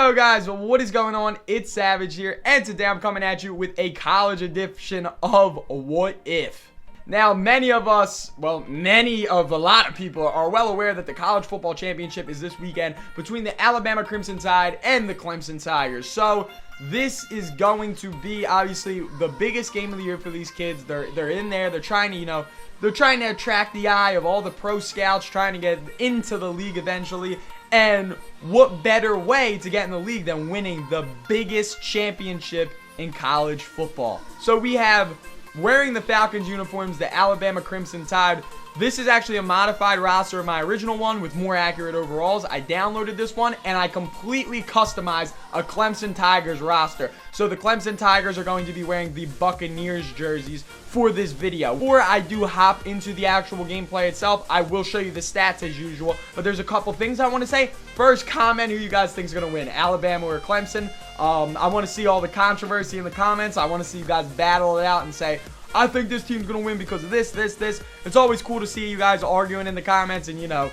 Yo guys, what is going on? It's Savage here, and today I'm coming at you with a college edition of What If. Now, many of us, well, a lot of people are well aware that the college football championship is this weekend between the Alabama Crimson Tide and the Clemson Tigers. So this is going to be obviously the biggest game of the year for these kids. They're in there. They're trying to, they're trying to attract the eye of all the pro scouts, trying to get into the league eventually. And what better way to get in the league than winning the biggest championship in college football? So we have, wearing the Falcons uniforms, the Alabama Crimson Tide. This is actually a modified roster of my original one with more accurate overalls. I downloaded this one and I completely customized a Clemson Tigers roster. So the Clemson Tigers are going to be wearing the Buccaneers jerseys for this video. Before I do hop into the actual gameplay itself, I will show you the stats as usual, but there's a couple things I want to say. First, comment who you guys think is going to win, Alabama or Clemson. I want to see all the controversy in the comments. I want to see you guys battle it out and say, I think this team's going to win because of this. It's always cool to see you guys arguing in the comments and,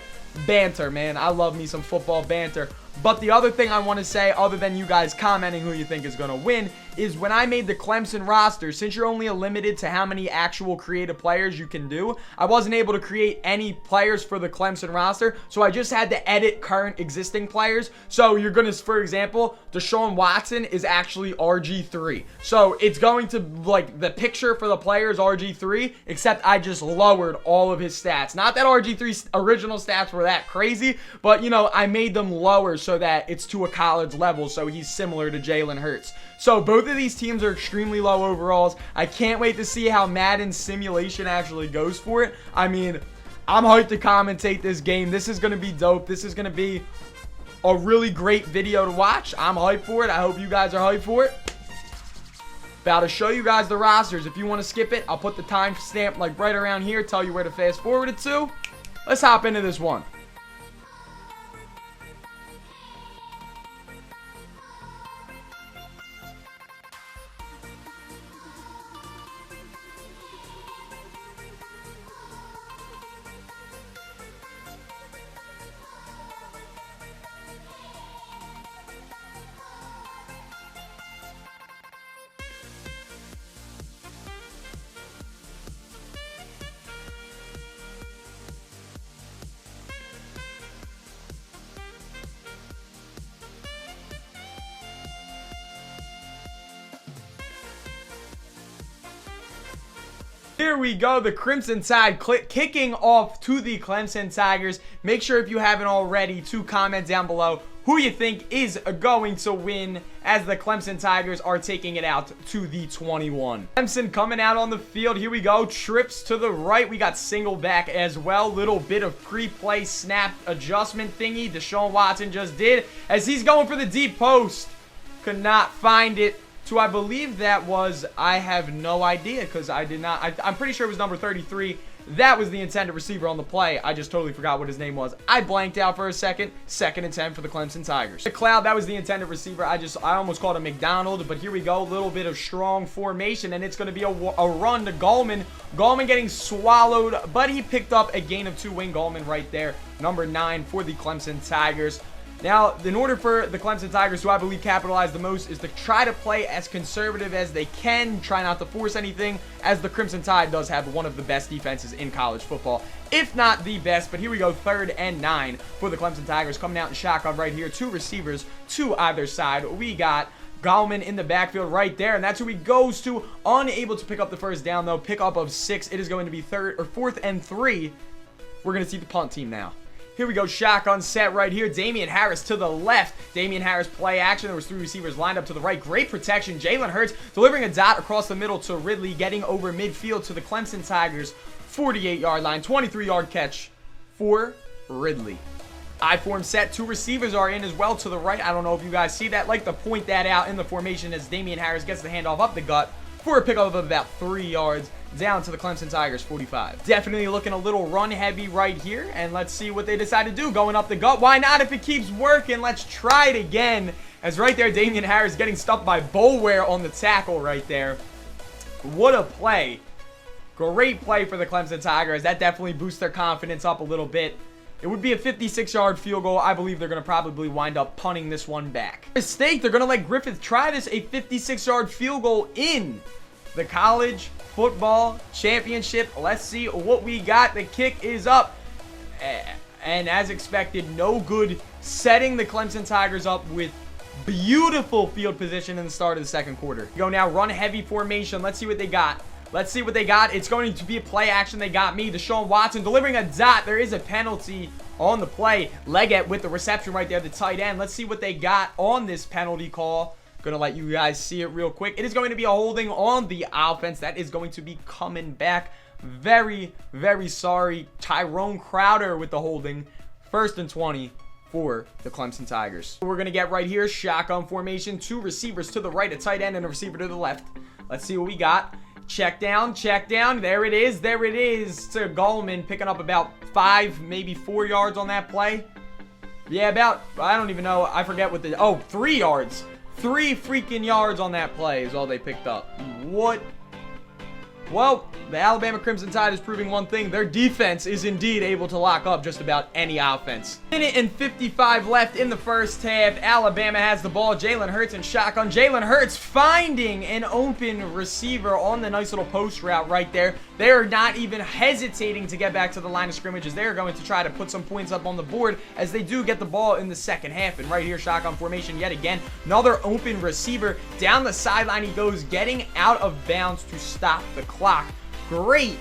banter, man. I love me some football banter. But the other thing I want to say, other than you guys commenting who you think is going to win, is when I made the Clemson roster, since you're only limited to how many actual creative players you can do, I wasn't able to create any players for the Clemson roster, so I just had to edit current existing players. So you're going to, for example, Deshaun Watson is actually RG3. So it's going to, like, the picture for the player is RG3, except I just lowered all of his stats. Not that RG3's original stats were that crazy, but, I made them lower so that it's to a college level, so he's similar to Jalen Hurts. So both of these teams are extremely low overalls. I can't wait to see how Madden simulation actually goes for it. I mean, I'm hyped to commentate this game. This is going to be dope. This is going to be a really great video to watch. I'm hyped for it. I hope you guys are hyped for it. About to show you guys the rosters. If you want to skip it, I'll put the timestamp like right around here, tell you where to fast forward it to. Let's hop into this one. Here we go, the Crimson Tide kicking off to the Clemson Tigers. Make sure if you haven't already to comment down below who you think is going to win as the Clemson Tigers are taking it out to the 21. Clemson coming out on the field. Here we go. Trips to the right. We got single back as well. Little bit of pre-play snap adjustment thingy Deshaun Watson just did as he's going for the deep post. Could not find it. So I believe that was, I have no idea because I did not, I'm pretty sure it was number 33. That was the intended receiver on the play. I just totally forgot what his name was. I blanked out for a second. 2nd and 10 for the Clemson Tigers. The Cloud, that was the intended receiver. I almost called him McDonald, but here we go. A little bit of strong formation, and it's going to be a run to Gallman. Gallman getting swallowed, but he picked up a gain of 2. Wayne Gallman right there. Number 9 for the Clemson Tigers. Now, in order for the Clemson Tigers, who I believe capitalize the most, is to try to play as conservative as they can, try not to force anything, as the Crimson Tide does have one of the best defenses in college football, if not the best. But here we go, 3rd and 9 for the Clemson Tigers, coming out in shotgun right here. 2 receivers to either side. We got Gallman in the backfield right there, and that's who he goes to. Unable to pick up the first down, though. Pickup of 6. It is going to be 4th and 3. We're going to see the punt team now. Here we go, shotgun set right here. Damian Harris to the left. Damian Harris play action. There was 3 receivers lined up to the right. Great protection. Jalen Hurts delivering a dot across the middle to Ridley, getting over midfield to the Clemson Tigers 48-yard line. 23-yard catch for Ridley. I-form set. 2 receivers are in as well to the right. I don't know if you guys see that. Like to point that out in the formation as Damian Harris gets the handoff up the gut for a pickup of about 3 yards. Down to the Clemson Tigers 45. Definitely looking a little run heavy right here, and let's see what they decide to do. Going up the gut, why not if it keeps working? Let's try it again, as right there Damian Harris getting stuffed by Bolware on the tackle right there. What a play. Great play for the Clemson Tigers. That definitely boosts their confidence up a little bit. It would be a 56-yard field goal. I believe they're going to probably wind up punting this one back. Mistake, they're going to let Griffith try this, a 56-yard field goal in the college football championship. Let's see what we got. The kick is up. And as expected, no good, setting the Clemson Tigers up with beautiful field position in the start of the second quarter. Go now, run heavy formation. Let's see what they got. Let's see what they got. It's going to be a play action. They got me, Deshaun Watson, delivering a dot. There is a penalty on the play. Leggett with the reception right there, the tight end. Let's see what they got on this penalty call. Gonna let you guys see it real quick. It is going to be a holding on the offense. That is going to be coming back. Very, very sorry. Tyrone Crowder with the holding. 1st and 20 for the Clemson Tigers. We're going to get right here. Shotgun formation. 2 receivers to the right, a tight end and a receiver to the left. Let's see what we got. Check down, check down. There it is. There it is. To Gallman, picking up about 5, maybe 4 yards on that play. Yeah, about, I don't even know. I forget what the, 3 yards. 3 freaking yards on that play is all they picked up. What? Well, the Alabama Crimson Tide is proving one thing. Their defense is indeed able to lock up just about any offense. Minute and 55 left in the first half. Alabama has the ball. Jalen Hurts in shotgun. Jalen Hurts finding an open receiver on the nice little post route right there. They are not even hesitating to get back to the line of scrimmage, as they are going to try to put some points up on the board as they do get the ball in the second half. And right here, shotgun formation yet again. Another open receiver. Down the sideline he goes, getting out of bounds to stop the clock. Great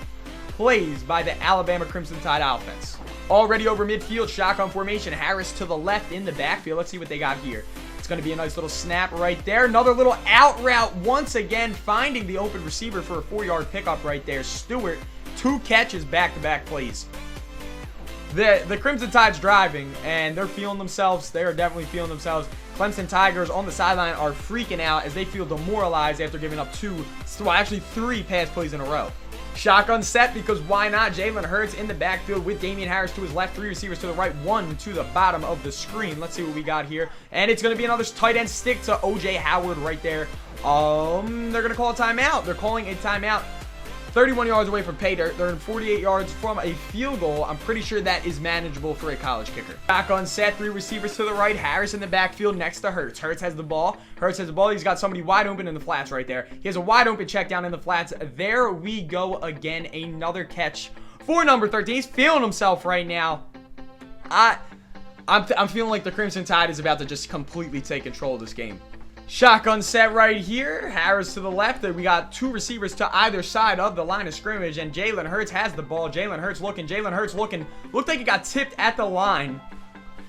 plays by the Alabama Crimson Tide offense. Already over midfield, shotgun formation. Harris to the left in the backfield. Let's see what they got here. It's going to be a nice little snap right there. Another little out route once again, finding the open receiver for a 4-yard pickup right there. Stewart, 2 catches, back-to-back plays. The Crimson Tide's driving, and they're feeling themselves. They are definitely feeling themselves. Clemson Tigers on the sideline are freaking out as they feel demoralized after giving up 3 pass plays in a row. Shotgun set, because why not? Jalen Hurts in the backfield with Damian Harris to his left, 3 receivers to the right, 1 to the bottom of the screen. Let's see what we got here. And it's going to be another tight end stick to O.J. Howard right there. They're going to call a timeout. They're calling a timeout. 31 yards away from pay dirt. They're in 48 yards from a field goal. I'm pretty sure that is manageable for a college kicker. Back on set, 3 receivers to the right. Harris in the backfield next to Hurts. Hurts has the ball. He's got somebody wide open in the flats right there. He has a wide open check down in the flats. There we go again. Another catch for number 13. He's feeling himself right now. I'm feeling like the Crimson Tide is about to just completely take control of this game. Shotgun set right here. Harris to the left. We got 2 receivers to either side of the line of scrimmage, and Jalen Hurts has the ball. Jalen Hurts looking. Looked like it got tipped at the line.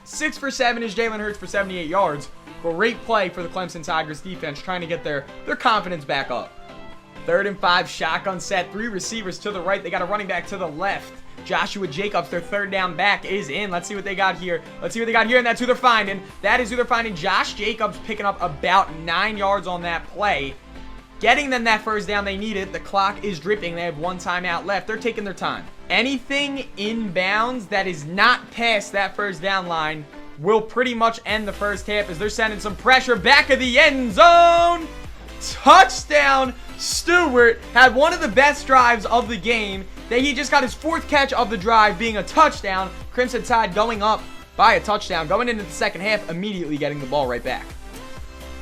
6 for 7 is Jalen Hurts for 78 yards. Great play for the Clemson Tigers defense, trying to get their confidence back up. 3rd and 5, shotgun set. 3 receivers to the right. They got a running back to the left. Joshua Jacobs, their 3rd down back, is in. Let's see what they got here. And that's who they're finding. That is who they're finding. Josh Jacobs picking up about 9 yards on that play. Getting them that 1st down they needed. The clock is dripping. They have 1 timeout left. They're taking their time. Anything inbounds that is not past that 1st down line will pretty much end the first half, as they're sending some pressure back of the end zone. Touchdown. Stewart had one of the best drives of the game. He just got his 4th catch of the drive being a touchdown. Crimson Tide going up by a touchdown. Going into the second half, immediately getting the ball right back.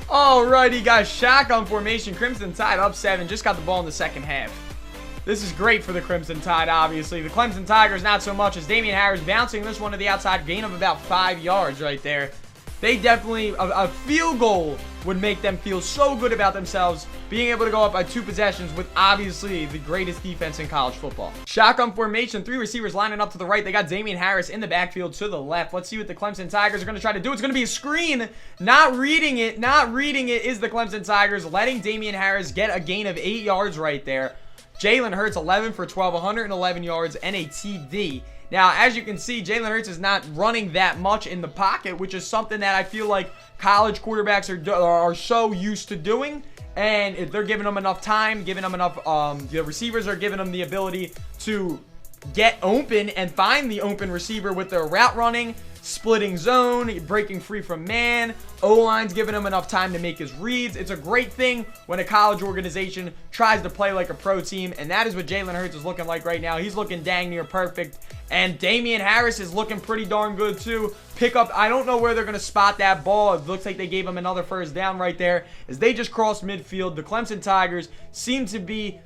Alrighty, guys. Shotgun formation. Crimson Tide up 7. Just got the ball in the second half. This is great for the Crimson Tide, obviously. The Clemson Tigers, not so much, as Damian Harris bouncing this one to the outside. Gain of about 5 yards right there. They definitely, a field goal would make them feel so good about themselves, being able to go up by 2 possessions with obviously the greatest defense in college football. Shotgun formation, 3 receivers lining up to the right. They got Damian Harris in the backfield to the left. Let's see what the Clemson Tigers are going to try to do. It's going to be a screen. Not reading it is the Clemson Tigers, letting Damian Harris get a gain of 8 yards right there. Jalen Hurts, 11 for 12, 111 yards, and a TD. Now, as you can see, Jalen Hurts is not running that much in the pocket, which is something that I feel like college quarterbacks are so used to doing. And if they're giving them enough time, the receivers are giving them the ability to get open and find the open receiver with their route running. splitting zone, breaking free from man. O-line's giving him enough time to make his reads. It's a great thing when a college organization tries to play like a pro team, and that is what Jalen Hurts is looking like right now. He's looking dang near perfect, and Damian Harris is looking pretty darn good too. Pick up, I don't know where they're going to spot that ball. It looks like they gave him another first down right there as they just crossed midfield. The Clemson Tigers seem to be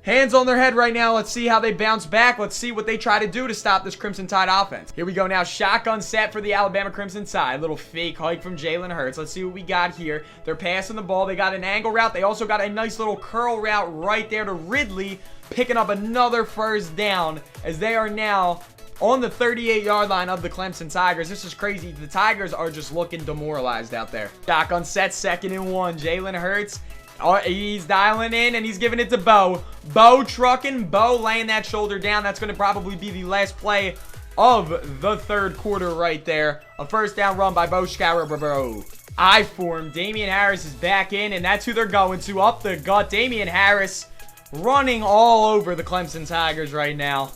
hands on their head right now. Let's see how they bounce back. Let's see what they try to do to stop this Crimson Tide offense. Here we go now. Shotgun set for the Alabama Crimson Tide. Little fake hike from Jalen Hurts. Let's see what we got here. They're passing the ball. They got an angle route. They also got a nice little curl route right there to Ridley, picking up another first down as they are now on the 38-yard line of the Clemson Tigers. This is crazy. The Tigers are just looking demoralized out there. Shotgun set, 2nd and 1. Jalen Hurts. He's dialing in, and he's giving it to Bo. Bo trucking. Bo laying that shoulder down. That's going to probably be the last play of the 3rd quarter right there. A first down run by Bo Scarborough. I form. Damian Harris is back in, and that's who they're going to. Up the gut. Damian Harris running all over the Clemson Tigers right now.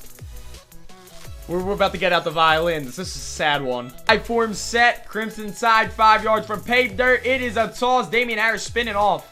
We're about to get out the violins. This is a sad one. I form set. Crimson Tide 5 yards from paved dirt. It is a toss. Damian Harris spinning off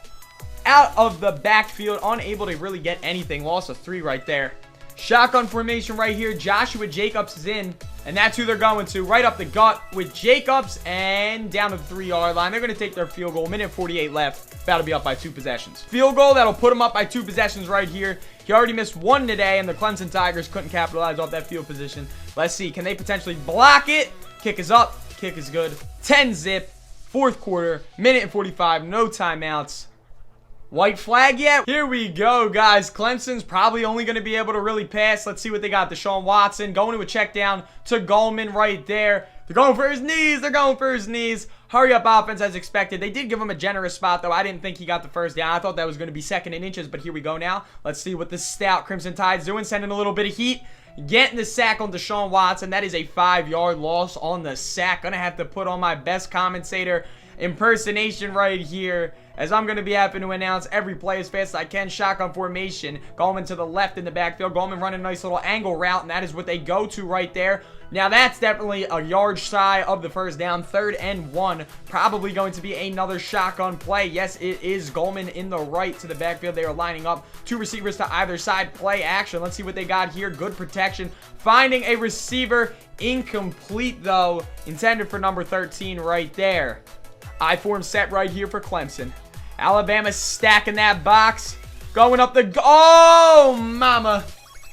out of the backfield, unable to really get anything. Loss of 3 right there. Shotgun formation right here. Joshua Jacobs is in, and that's who they're going to. Right up the gut with Jacobs, and down to the 3-yard line. They're going to take their field goal. 1:48 left. About to be up by 2 possessions. Field goal, that'll put them up by 2 possessions right here. He already missed 1 today, and the Clemson Tigers couldn't capitalize off that field position. Let's see. Can they potentially block it? Kick is up. Kick is good. 10-zip. 4th quarter. 1:45. No timeouts. White flag yet? Here we go, guys. Clemson's probably only going to be able to really pass. Let's see what they got. Deshaun Watson going to a check down to Gallman right there. They're going for his knees. They're going for his knees. Hurry up offense as expected. They did give him a generous spot, though. I didn't think he got the first down. I thought that was going to be 2nd and inches, but here we go now. Let's see what the stout Crimson Tide's doing. Sending a little bit of heat. Getting the sack on Deshaun Watson. That is a 5-yard loss on the sack. Gonna have to put on my best commentator impersonation right here, as I'm going to be having to announce every play as fast as I can. Shotgun formation. Gallman to the left in the backfield. Gallman running a nice little angle route, and that is what they go to right there. Now, that's definitely a yard shy of the first down. 3rd and 1. Probably going to be another shotgun play. Yes, it is Gallman in the right to the backfield. They are lining up 2 receivers to either side. Play action. Let's see what they got here. Good protection. Finding a receiver. Incomplete, though. Intended for number 13 right there. I form set right here for Clemson. Alabama stacking that box. Going up the... Oh, mama.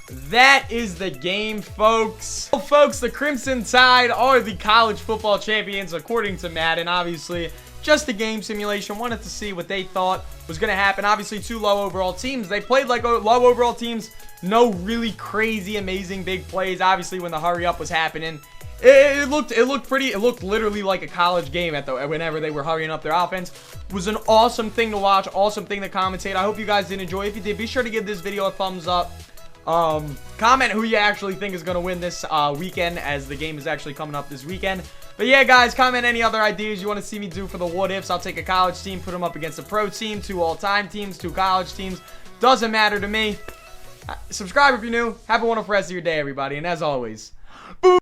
That is the game, folks. Well, folks, the Crimson Tide are the college football champions, according to Madden. Obviously, just a game simulation. Wanted to see what they thought was going to happen. Obviously, 2 low overall teams. They played like low overall teams. No really crazy, amazing big plays. Obviously, when the hurry up was happening, it looked pretty. It looked literally like a college game whenever they were hurrying up their offense. It was an awesome thing to watch, awesome thing to commentate. I hope you guys did enjoy. If you did, be sure to give this video a thumbs up. Comment who you actually think is going to win this weekend, as the game is actually coming up this weekend. But yeah, guys, comment any other ideas you want to see me do for the what ifs. I'll take a college team, put them up against a pro team, 2 all-time teams, 2 college teams. Doesn't matter to me. Subscribe if you're new. Have a wonderful rest of your day, everybody. And as always, boom.